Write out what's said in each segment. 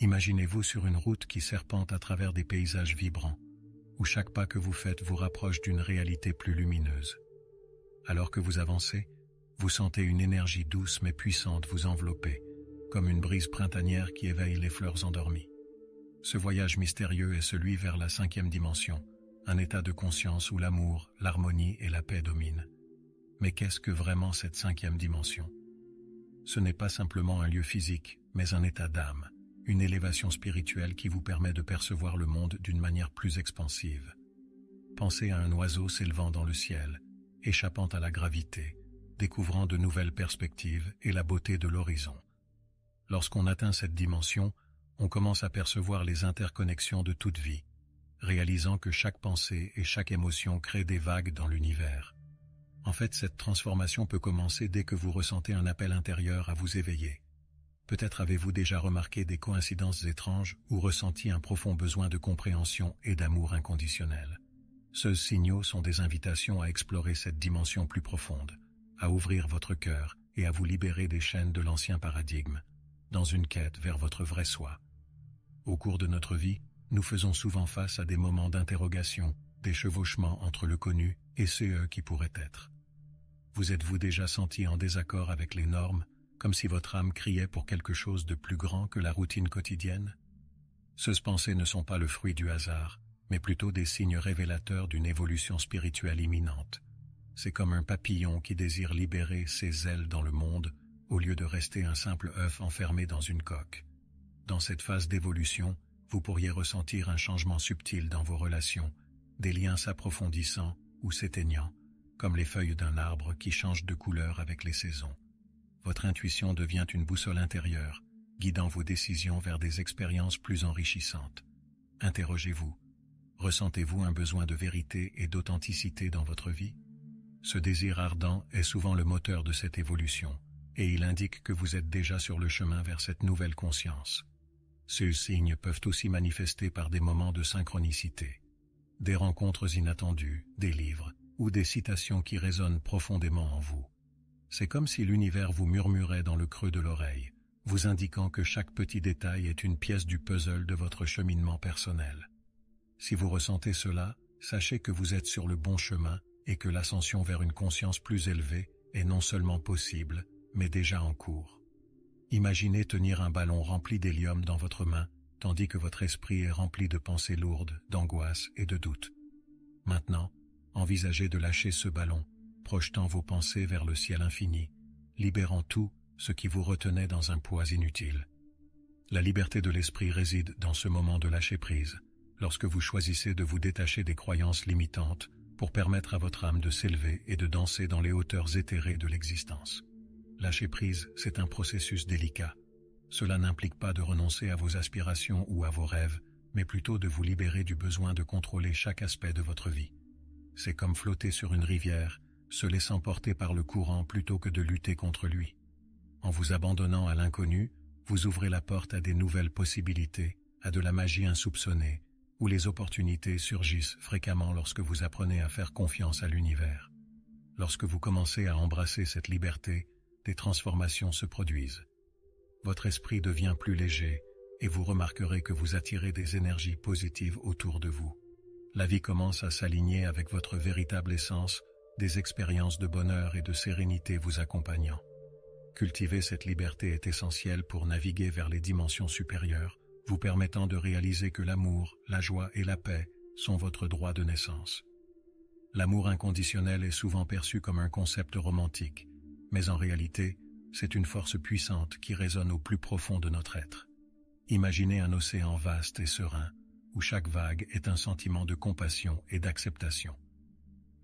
Imaginez-vous sur une route qui serpente à travers des paysages vibrants, où chaque pas que vous faites vous rapproche d'une réalité plus lumineuse. Alors que vous avancez, vous sentez une énergie douce mais puissante vous envelopper, comme une brise printanière qui éveille les fleurs endormies. Ce voyage mystérieux est celui vers la 5e dimension, un état de conscience où l'amour, l'harmonie et la paix dominent. Mais qu'est-ce que vraiment cette 5e dimension? Ce n'est pas simplement un lieu physique, mais un état d'âme, une élévation spirituelle qui vous permet de percevoir le monde d'une manière plus expansive. Pensez à un oiseau s'élevant dans le ciel, échappant à la gravité, découvrant de nouvelles perspectives et la beauté de l'horizon. Lorsqu'on atteint cette dimension, on commence à percevoir les interconnexions de toute vie, réalisant que chaque pensée et chaque émotion créent des vagues dans l'univers. En fait, cette transformation peut commencer dès que vous ressentez un appel intérieur à vous éveiller. Peut-être avez-vous déjà remarqué des coïncidences étranges ou ressenti un profond besoin de compréhension et d'amour inconditionnel. Ces signaux sont des invitations à explorer cette dimension plus profonde, à ouvrir votre cœur et à vous libérer des chaînes de l'ancien paradigme, dans une quête vers votre vrai soi. Au cours de notre vie, nous faisons souvent face à des moments d'interrogation, des chevauchements entre le connu et ce qui pourrait être. Vous êtes-vous déjà senti en désaccord avec les normes, comme si votre âme criait pour quelque chose de plus grand que la routine quotidienne? Ces pensées ne sont pas le fruit du hasard, mais plutôt des signes révélateurs d'une évolution spirituelle imminente. C'est comme un papillon qui désire libérer ses ailes dans le monde, au lieu de rester un simple œuf enfermé dans une coque. Dans cette phase d'évolution, vous pourriez ressentir un changement subtil dans vos relations, des liens s'approfondissant ou s'éteignant, comme les feuilles d'un arbre qui changent de couleur avec les saisons. Votre intuition devient une boussole intérieure, guidant vos décisions vers des expériences plus enrichissantes. Interrogez-vous. Ressentez-vous un besoin de vérité et d'authenticité dans votre vie? Ce désir ardent est souvent le moteur de cette évolution, et il indique que vous êtes déjà sur le chemin vers cette nouvelle conscience. Ces signes peuvent aussi manifester par des moments de synchronicité, des rencontres inattendues, des livres ou des citations qui résonnent profondément en vous. C'est comme si l'univers vous murmurait dans le creux de l'oreille, vous indiquant que chaque petit détail est une pièce du puzzle de votre cheminement personnel. Si vous ressentez cela, sachez que vous êtes sur le bon chemin et que l'ascension vers une conscience plus élevée est non seulement possible, mais déjà en cours. Imaginez tenir un ballon rempli d'hélium dans votre main, tandis que votre esprit est rempli de pensées lourdes, d'angoisse et de doutes. Maintenant, envisagez de lâcher ce ballon, projetant vos pensées vers le ciel infini, libérant tout ce qui vous retenait dans un poids inutile. La liberté de l'esprit réside dans ce moment de lâcher prise, lorsque vous choisissez de vous détacher des croyances limitantes pour permettre à votre âme de s'élever et de danser dans les hauteurs éthérées de l'existence. Lâcher prise, c'est un processus délicat. Cela n'implique pas de renoncer à vos aspirations ou à vos rêves, mais plutôt de vous libérer du besoin de contrôler chaque aspect de votre vie. C'est comme flotter sur une rivière, se laissant porter par le courant plutôt que de lutter contre lui. En vous abandonnant à l'inconnu, vous ouvrez la porte à des nouvelles possibilités, à de la magie insoupçonnée, où les opportunités surgissent fréquemment lorsque vous apprenez à faire confiance à l'univers. Lorsque vous commencez à embrasser cette liberté, des transformations se produisent. Votre esprit devient plus léger et vous remarquerez que vous attirez des énergies positives autour de vous. La vie commence à s'aligner avec votre véritable essence, des expériences de bonheur et de sérénité vous accompagnant. Cultiver cette liberté est essentiel pour naviguer vers les dimensions supérieures, vous permettant de réaliser que l'amour, la joie et la paix sont votre droit de naissance. L'amour inconditionnel est souvent perçu comme un concept romantique, mais en réalité, c'est une force puissante qui résonne au plus profond de notre être. Imaginez un océan vaste et serein, où chaque vague est un sentiment de compassion et d'acceptation.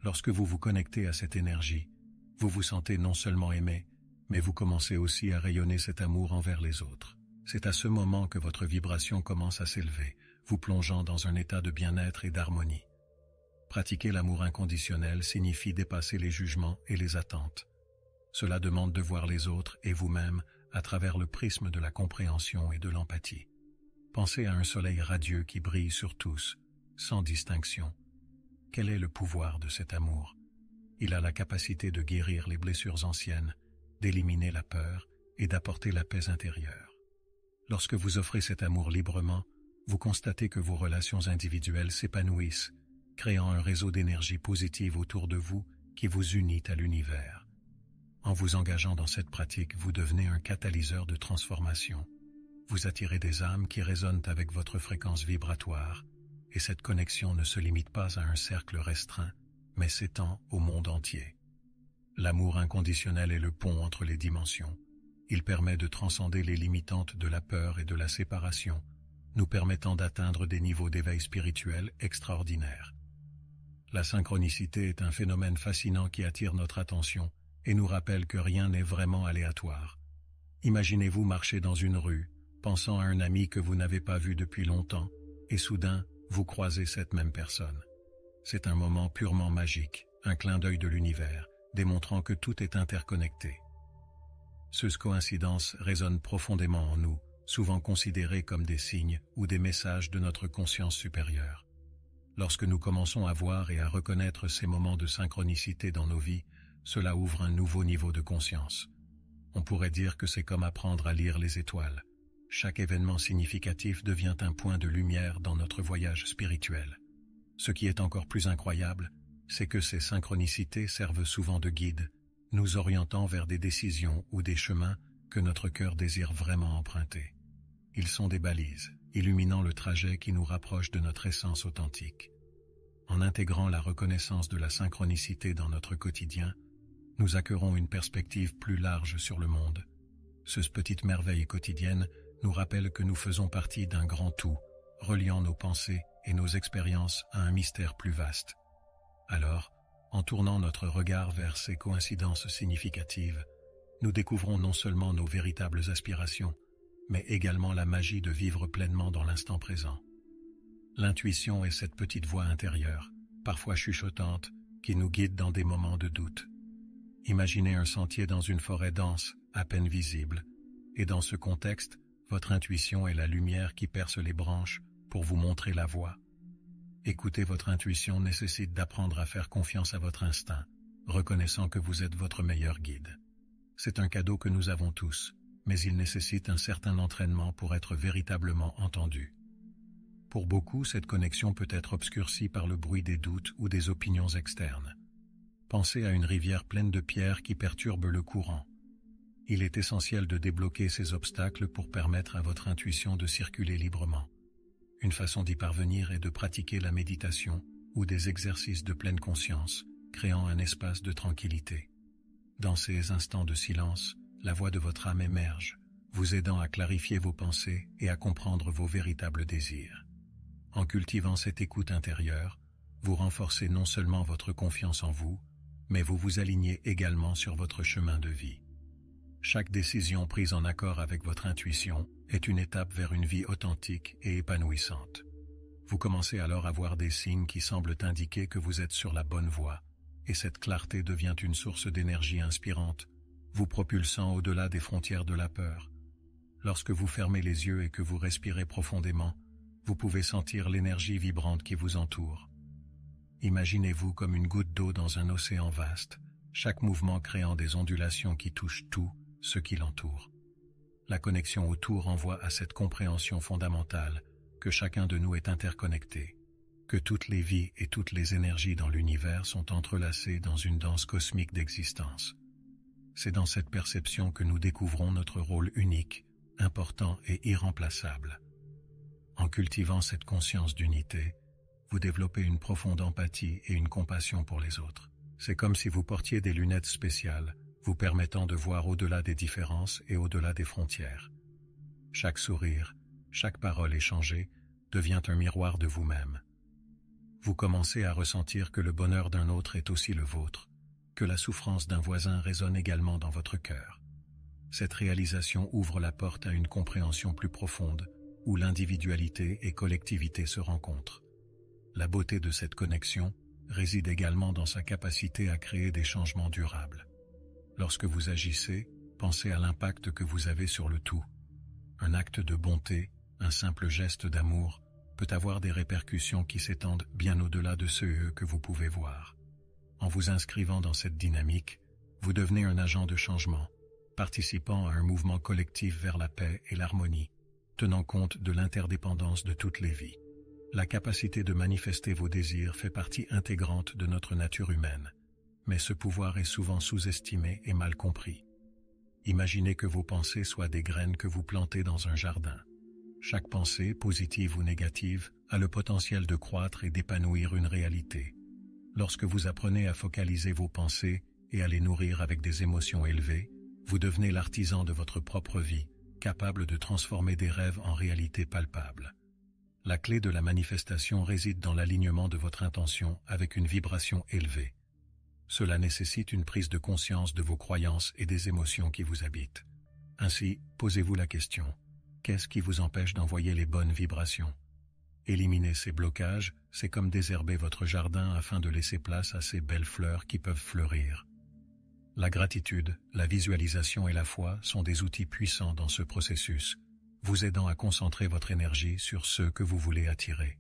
Lorsque vous vous connectez à cette énergie, vous vous sentez non seulement aimé, mais vous commencez aussi à rayonner cet amour envers les autres. C'est à ce moment que votre vibration commence à s'élever, vous plongeant dans un état de bien-être et d'harmonie. Pratiquer l'amour inconditionnel signifie dépasser les jugements et les attentes. Cela demande de voir les autres et vous-même à travers le prisme de la compréhension et de l'empathie. Pensez à un soleil radieux qui brille sur tous, sans distinction. Quel est le pouvoir de cet amour? Il a la capacité de guérir les blessures anciennes, d'éliminer la peur et d'apporter la paix intérieure. Lorsque vous offrez cet amour librement, vous constatez que vos relations individuelles s'épanouissent, créant un réseau d'énergie positive autour de vous qui vous unit à l'univers. En vous engageant dans cette pratique, vous devenez un catalyseur de transformation. Vous attirez des âmes qui résonnent avec votre fréquence vibratoire, et cette connexion ne se limite pas à un cercle restreint, mais s'étend au monde entier. L'amour inconditionnel est le pont entre les dimensions. Il permet de transcender les limitantes de la peur et de la séparation, nous permettant d'atteindre des niveaux d'éveil spirituel extraordinaires. La synchronicité est un phénomène fascinant qui attire notre attention et nous rappelle que rien n'est vraiment aléatoire. Imaginez-vous marcher dans une rue, pensant à un ami que vous n'avez pas vu depuis longtemps, et soudain, vous croisez cette même personne. C'est un moment purement magique, un clin d'œil de l'univers, démontrant que tout est interconnecté. Ces coïncidences résonnent profondément en nous, souvent considérées comme des signes ou des messages de notre conscience supérieure. Lorsque nous commençons à voir et à reconnaître ces moments de synchronicité dans nos vies, cela ouvre un nouveau niveau de conscience. On pourrait dire que c'est comme apprendre à lire les étoiles. Chaque événement significatif devient un point de lumière dans notre voyage spirituel. Ce qui est encore plus incroyable, c'est que ces synchronicités servent souvent de guide, nous orientant vers des décisions ou des chemins que notre cœur désire vraiment emprunter. Ils sont des balises, illuminant le trajet qui nous rapproche de notre essence authentique. En intégrant la reconnaissance de la synchronicité dans notre quotidien, nous acquérons une perspective plus large sur le monde. Ces petites merveilles quotidiennes nous rappellent que nous faisons partie d'un grand tout, reliant nos pensées et nos expériences à un mystère plus vaste. Alors, en tournant notre regard vers ces coïncidences significatives, nous découvrons non seulement nos véritables aspirations, mais également la magie de vivre pleinement dans l'instant présent. L'intuition est cette petite voix intérieure, parfois chuchotante, qui nous guide dans des moments de doute. Imaginez un sentier dans une forêt dense, à peine visible, et dans ce contexte, votre intuition est la lumière qui perce les branches pour vous montrer la voie. Écouter votre intuition nécessite d'apprendre à faire confiance à votre instinct, reconnaissant que vous êtes votre meilleur guide. C'est un cadeau que nous avons tous, mais il nécessite un certain entraînement pour être véritablement entendu. Pour beaucoup, cette connexion peut être obscurcie par le bruit des doutes ou des opinions externes. Pensez à une rivière pleine de pierres qui perturbe le courant. Il est essentiel de débloquer ces obstacles pour permettre à votre intuition de circuler librement. Une façon d'y parvenir est de pratiquer la méditation ou des exercices de pleine conscience, créant un espace de tranquillité. Dans ces instants de silence, la voix de votre âme émerge, vous aidant à clarifier vos pensées et à comprendre vos véritables désirs. En cultivant cette écoute intérieure, vous renforcez non seulement votre confiance en vous, mais vous vous alignez également sur votre chemin de vie. Chaque décision prise en accord avec votre intuition est une étape vers une vie authentique et épanouissante. Vous commencez alors à voir des signes qui semblent indiquer que vous êtes sur la bonne voie, et cette clarté devient une source d'énergie inspirante, vous propulsant au-delà des frontières de la peur. Lorsque vous fermez les yeux et que vous respirez profondément, vous pouvez sentir l'énergie vibrante qui vous entoure. Imaginez-vous comme une goutte d'eau dans un océan vaste, chaque mouvement créant des ondulations qui touchent tout ce qui l'entoure. La connexion au tout renvoie à cette compréhension fondamentale que chacun de nous est interconnecté, que toutes les vies et toutes les énergies dans l'univers sont entrelacées dans une danse cosmique d'existence. C'est dans cette perception que nous découvrons notre rôle unique, important et irremplaçable. En cultivant cette conscience d'unité, vous développez une profonde empathie et une compassion pour les autres. C'est comme si vous portiez des lunettes spéciales, vous permettant de voir au-delà des différences et au-delà des frontières. Chaque sourire, chaque parole échangée devient un miroir de vous-même. Vous commencez à ressentir que le bonheur d'un autre est aussi le vôtre, que la souffrance d'un voisin résonne également dans votre cœur. Cette réalisation ouvre la porte à une compréhension plus profonde, où l'individualité et collectivité se rencontrent. La beauté de cette connexion réside également dans sa capacité à créer des changements durables. Lorsque vous agissez, pensez à l'impact que vous avez sur le tout. Un acte de bonté, un simple geste d'amour, peut avoir des répercussions qui s'étendent bien au-delà de ceux que vous pouvez voir. En vous inscrivant dans cette dynamique, vous devenez un agent de changement, participant à un mouvement collectif vers la paix et l'harmonie. tenant compte de l'interdépendance de toutes les vies. La capacité de manifester vos désirs fait partie intégrante de notre nature humaine, mais ce pouvoir est souvent sous-estimé et mal compris. Imaginez que vos pensées soient des graines que vous plantez dans un jardin. Chaque pensée, positive ou négative, a le potentiel de croître et d'épanouir une réalité. Lorsque vous apprenez à focaliser vos pensées et à les nourrir avec des émotions élevées, vous devenez l'artisan de votre propre vie, capable de transformer des rêves en réalité palpable. La clé de la manifestation réside dans l'alignement de votre intention avec une vibration élevée. Cela nécessite une prise de conscience de vos croyances et des émotions qui vous habitent. Ainsi, posez-vous la question: qu'est-ce qui vous empêche d'envoyer les bonnes vibrations? Éliminer ces blocages, c'est comme désherber votre jardin afin de laisser place à ces belles fleurs qui peuvent fleurir. La gratitude, la visualisation et la foi sont des outils puissants dans ce processus, vous aidant à concentrer votre énergie sur ce que vous voulez attirer.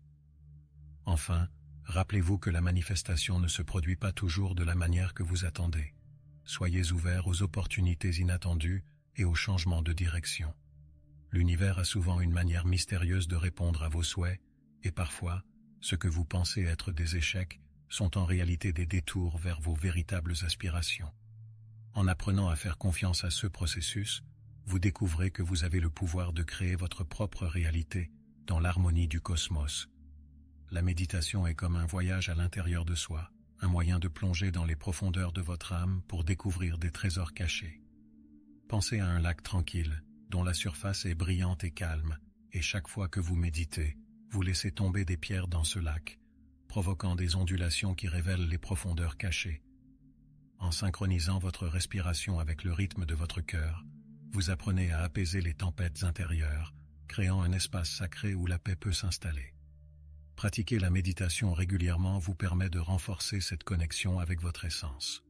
Enfin, rappelez-vous que la manifestation ne se produit pas toujours de la manière que vous attendez. Soyez ouverts aux opportunités inattendues et aux changements de direction. L'univers a souvent une manière mystérieuse de répondre à vos souhaits, et parfois, ce que vous pensez être des échecs sont en réalité des détours vers vos véritables aspirations. En apprenant à faire confiance à ce processus, vous découvrez que vous avez le pouvoir de créer votre propre réalité dans l'harmonie du cosmos. La méditation est comme un voyage à l'intérieur de soi, un moyen de plonger dans les profondeurs de votre âme pour découvrir des trésors cachés. Pensez à un lac tranquille, dont la surface est brillante et calme, et chaque fois que vous méditez, vous laissez tomber des pierres dans ce lac, provoquant des ondulations qui révèlent les profondeurs cachées. En synchronisant votre respiration avec le rythme de votre cœur, vous apprenez à apaiser les tempêtes intérieures, créant un espace sacré où la paix peut s'installer. Pratiquer la méditation régulièrement vous permet de renforcer cette connexion avec votre essence.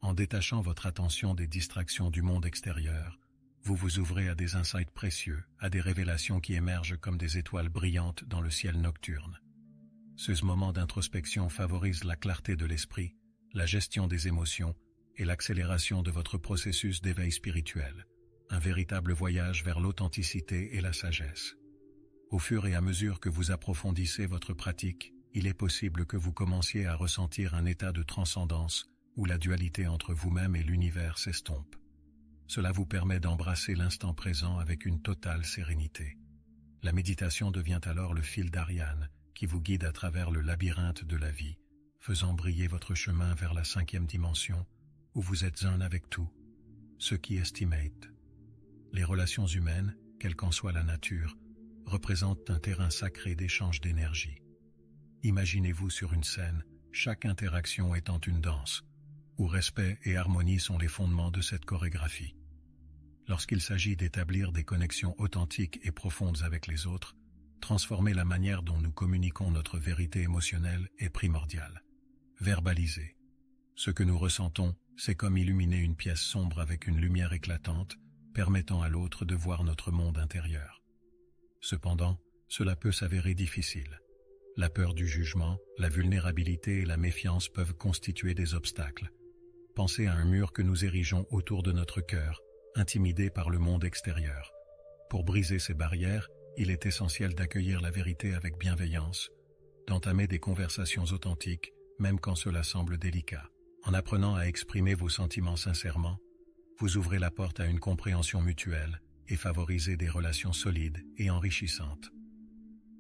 En détachant votre attention des distractions du monde extérieur, vous vous ouvrez à des insights précieux, à des révélations qui émergent comme des étoiles brillantes dans le ciel nocturne. Ce moment d'introspection favorise la clarté de l'esprit, la gestion des émotions et l'accélération de votre processus d'éveil spirituel, un véritable voyage vers l'authenticité et la sagesse. Au fur et à mesure que vous approfondissez votre pratique, il est possible que vous commenciez à ressentir un état de transcendance où la dualité entre vous-même et l'univers s'estompe. Cela vous permet d'embrasser l'instant présent avec une totale sérénité. La méditation devient alors le fil d'Ariane qui vous guide à travers le labyrinthe de la vie, faisant briller votre chemin vers la 5e dimension où vous êtes un avec tout, ce qui estimate. Les relations humaines, quelle qu'en soit la nature, représentent un terrain sacré d'échange d'énergie. Imaginez-vous sur une scène, chaque interaction étant une danse, où respect et harmonie sont les fondements de cette chorégraphie. Lorsqu'il s'agit d'établir des connexions authentiques et profondes avec les autres, transformer la manière dont nous communiquons notre vérité émotionnelle est primordial. Verbaliser. Ce que nous ressentons, c'est comme illuminer une pièce sombre avec une lumière éclatante, permettant à l'autre de voir notre monde intérieur. Cependant, cela peut s'avérer difficile. La peur du jugement, la vulnérabilité et la méfiance peuvent constituer des obstacles. Pensez à un mur que nous érigeons autour de notre cœur, intimidé par le monde extérieur. Pour briser ces barrières, il est essentiel d'accueillir la vérité avec bienveillance, d'entamer des conversations authentiques, même quand cela semble délicat. En apprenant à exprimer vos sentiments sincèrement, vous ouvrez la porte à une compréhension mutuelle et favorisez des relations solides et enrichissantes.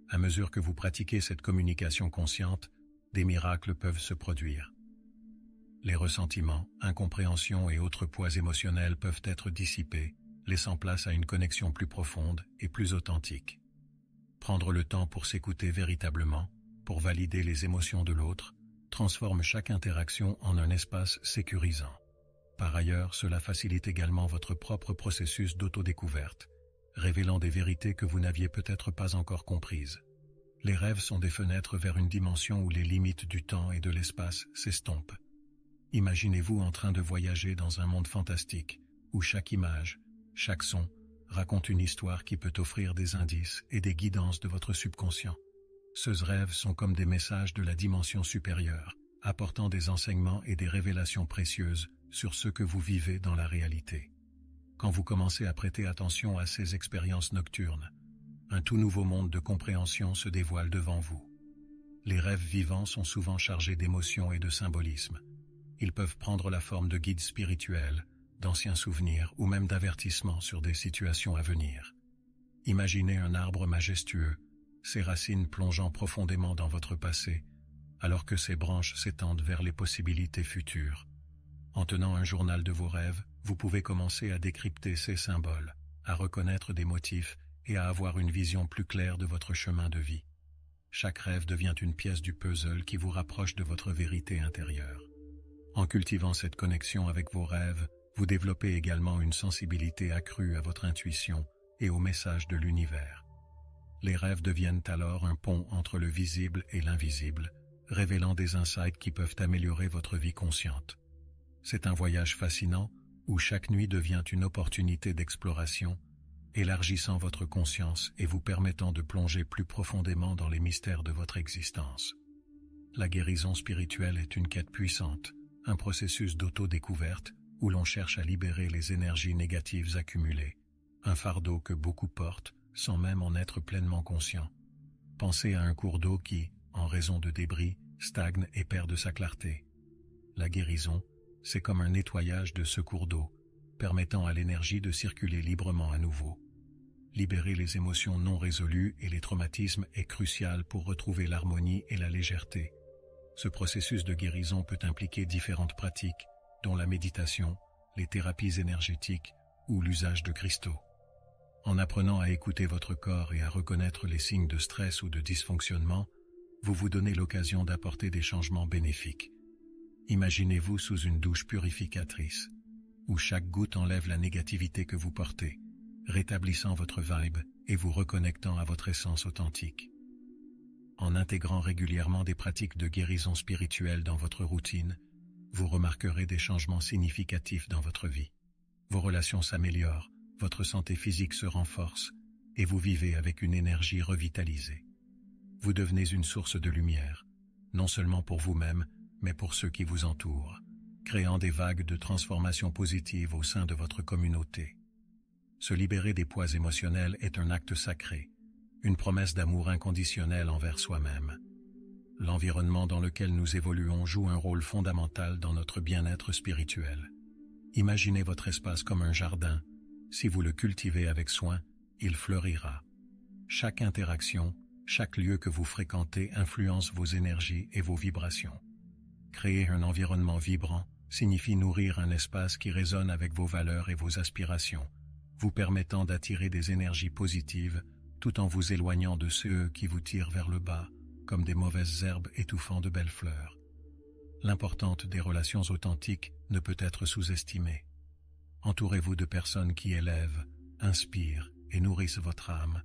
À mesure que vous pratiquez cette communication consciente, des miracles peuvent se produire. Les ressentiments, incompréhensions et autres poids émotionnels peuvent être dissipés, laissant place à une connexion plus profonde et plus authentique. Prendre le temps pour s'écouter véritablement, pour valider les émotions de l'autre, transforme chaque interaction en un espace sécurisant. Par ailleurs, cela facilite également votre propre processus d'autodécouverte, révélant des vérités que vous n'aviez peut-être pas encore comprises. Les rêves sont des fenêtres vers une dimension où les limites du temps et de l'espace s'estompent. Imaginez-vous en train de voyager dans un monde fantastique, où chaque image, chaque son, raconte une histoire qui peut offrir des indices et des guidances de votre subconscient. Ces rêves sont comme des messages de la dimension supérieure, apportant des enseignements et des révélations précieuses sur ce que vous vivez dans la réalité. Quand vous commencez à prêter attention à ces expériences nocturnes, un tout nouveau monde de compréhension se dévoile devant vous. Les rêves vivants sont souvent chargés d'émotions et de symbolismes. Ils peuvent prendre la forme de guides spirituels, d'anciens souvenirs ou même d'avertissements sur des situations à venir. Imaginez un arbre majestueux, ses racines plongeant profondément dans votre passé, alors que ses branches s'étendent vers les possibilités futures. En tenant un journal de vos rêves, vous pouvez commencer à décrypter ces symboles, à reconnaître des motifs et à avoir une vision plus claire de votre chemin de vie. Chaque rêve devient une pièce du puzzle qui vous rapproche de votre vérité intérieure. En cultivant cette connexion avec vos rêves, vous développez également une sensibilité accrue à votre intuition et aux messages de l'univers. Les rêves deviennent alors un pont entre le visible et l'invisible, révélant des insights qui peuvent améliorer votre vie consciente. C'est un voyage fascinant où chaque nuit devient une opportunité d'exploration, élargissant votre conscience et vous permettant de plonger plus profondément dans les mystères de votre existence. La guérison spirituelle est une quête puissante, un processus d'auto-découverte où l'on cherche à libérer les énergies négatives accumulées, un fardeau que beaucoup portent sans même en être pleinement conscients. Pensez à un cours d'eau qui, en raison de débris, stagne et perd de sa clarté. La guérison, c'est comme un nettoyage de ce cours d'eau, permettant à l'énergie de circuler librement à nouveau. Libérer les émotions non résolues et les traumatismes est crucial pour retrouver l'harmonie et la légèreté. Ce processus de guérison peut impliquer différentes pratiques, dont la méditation, les thérapies énergétiques ou l'usage de cristaux. En apprenant à écouter votre corps et à reconnaître les signes de stress ou de dysfonctionnement, vous vous donnez l'occasion d'apporter des changements bénéfiques. Imaginez-vous sous une douche purificatrice, où chaque goutte enlève la négativité que vous portez, rétablissant votre vibe et vous reconnectant à votre essence authentique. En intégrant régulièrement des pratiques de guérison spirituelle dans votre routine, vous remarquerez des changements significatifs dans votre vie. Vos relations s'améliorent, votre santé physique se renforce et vous vivez avec une énergie revitalisée. Vous devenez une source de lumière, non seulement pour vous-même, mais pour ceux qui vous entourent, créant des vagues de transformation positive au sein de votre communauté. Se libérer des poids émotionnels est un acte sacré, une promesse d'amour inconditionnel envers soi-même. L'environnement dans lequel nous évoluons joue un rôle fondamental dans notre bien-être spirituel. Imaginez votre espace comme un jardin. Si vous le cultivez avec soin, il fleurira. Chaque interaction, chaque lieu que vous fréquentez influence vos énergies et vos vibrations. Créer un environnement vibrant signifie nourrir un espace qui résonne avec vos valeurs et vos aspirations, vous permettant d'attirer des énergies positives tout en vous éloignant de ceux qui vous tirent vers le bas, comme des mauvaises herbes étouffant de belles fleurs. L'importance des relations authentiques ne peut être sous-estimée. Entourez-vous de personnes qui élèvent, inspirent et nourrissent votre âme,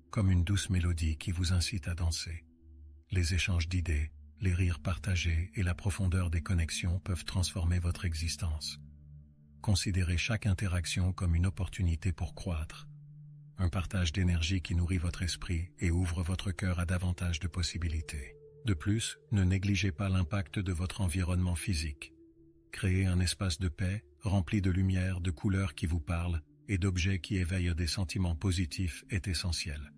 comme une douce mélodie qui vous incite à danser. Les échanges d'idées, les rires partagés et la profondeur des connexions peuvent transformer votre existence. Considérez chaque interaction comme une opportunité pour croître, un partage d'énergie qui nourrit votre esprit et ouvre votre cœur à davantage de possibilités. De plus, ne négligez pas l'impact de votre environnement physique. Créez un espace de paix, rempli de lumière, de couleurs qui vous parlent et d'objets qui éveillent des sentiments positifs est essentiel.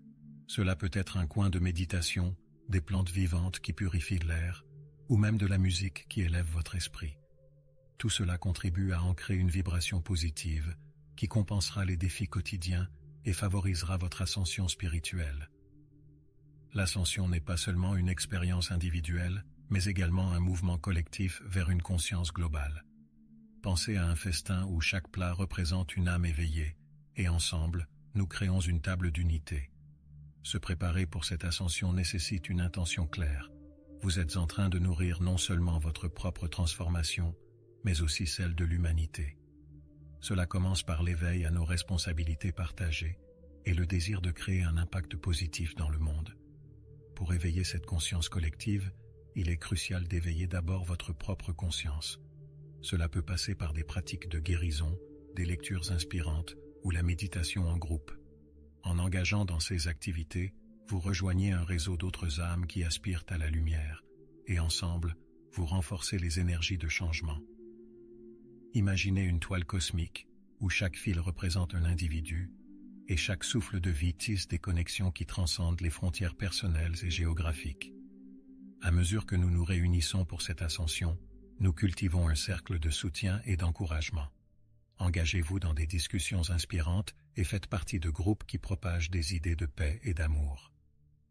Cela peut être un coin de méditation, des plantes vivantes qui purifient l'air, ou même de la musique qui élève votre esprit. Tout cela contribue à ancrer une vibration positive qui compensera les défis quotidiens et favorisera votre ascension spirituelle. L'ascension n'est pas seulement une expérience individuelle, mais également un mouvement collectif vers une conscience globale. Pensez à un festin où chaque plat représente une âme éveillée, et ensemble, nous créons une table d'unité. Se préparer pour cette ascension nécessite une intention claire. Vous êtes en train de nourrir non seulement votre propre transformation, mais aussi celle de l'humanité. Cela commence par l'éveil à nos responsabilités partagées et le désir de créer un impact positif dans le monde. Pour éveiller cette conscience collective, il est crucial d'éveiller d'abord votre propre conscience. Cela peut passer par des pratiques de guérison, des lectures inspirantes ou la méditation en groupe. En engageant dans ces activités, vous rejoignez un réseau d'autres âmes qui aspirent à la lumière, et ensemble, vous renforcez les énergies de changement. Imaginez une toile cosmique, où chaque fil représente un individu, et chaque souffle de vie tisse des connexions qui transcendent les frontières personnelles et géographiques. À mesure que nous nous réunissons pour cette ascension, nous cultivons un cercle de soutien et d'encouragement. Engagez-vous dans des discussions inspirantes et faites partie de groupes qui propagent des idées de paix et d'amour.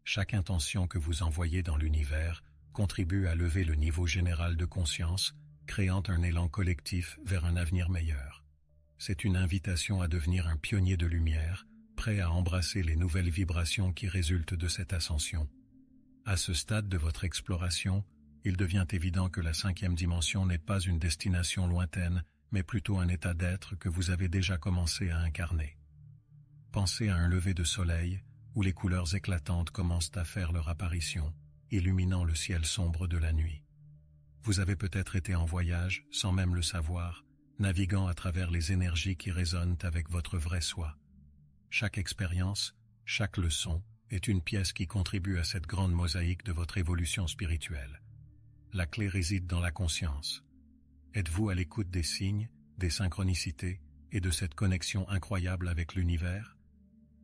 Chaque intention que vous envoyez dans l'univers contribue à lever le niveau général de conscience, créant un élan collectif vers un avenir meilleur. C'est une invitation à devenir un pionnier de lumière, prêt à embrasser les nouvelles vibrations qui résultent de cette ascension. À ce stade de votre exploration, il devient évident que la 5e dimension n'est pas une destination lointaine, mais plutôt un état d'être que vous avez déjà commencé à incarner. Pensez à un lever de soleil, où les couleurs éclatantes commencent à faire leur apparition, illuminant le ciel sombre de la nuit. Vous avez peut-être été en voyage, sans même le savoir, naviguant à travers les énergies qui résonnent avec votre vrai soi. Chaque expérience, chaque leçon, est une pièce qui contribue à cette grande mosaïque de votre évolution spirituelle. La clé réside dans la conscience. Êtes-vous à l'écoute des signes, des synchronicités et de cette connexion incroyable avec l'univers?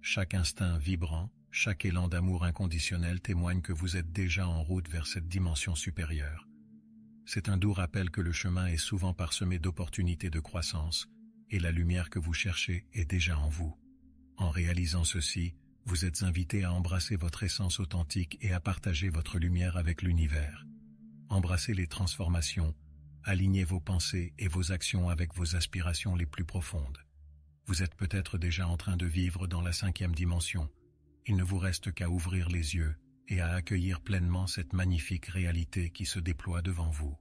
Chaque instinct vibrant, chaque élan d'amour inconditionnel témoigne que vous êtes déjà en route vers cette dimension supérieure. C'est un doux rappel que le chemin est souvent parsemé d'opportunités de croissance, et la lumière que vous cherchez est déjà en vous. En réalisant ceci, vous êtes invité à embrasser votre essence authentique et à partager votre lumière avec l'univers. Embrassez les transformations, alignez vos pensées et vos actions avec vos aspirations les plus profondes. Vous êtes peut-être déjà en train de vivre dans la 5e dimension. Il ne vous reste qu'à ouvrir les yeux et à accueillir pleinement cette magnifique réalité qui se déploie devant vous.